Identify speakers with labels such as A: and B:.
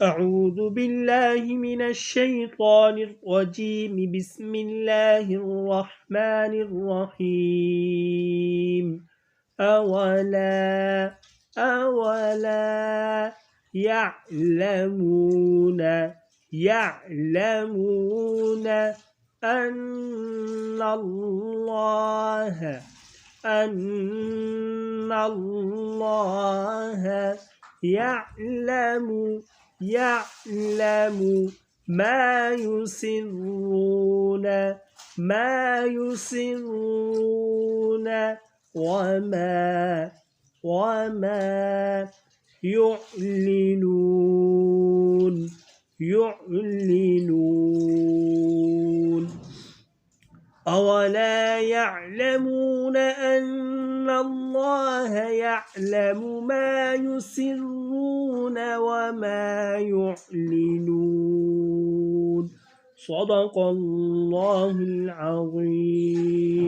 A: أعوذ بالله من الشيطان الرجيم. بسم الله الرحمن الرحيم. أولا يعلمون أن الله يعلم ما يسرون وما يعلنون. أولا يعلمون أن الله يعلم ما يسرون وما يعلنون. صدق الله العظيم.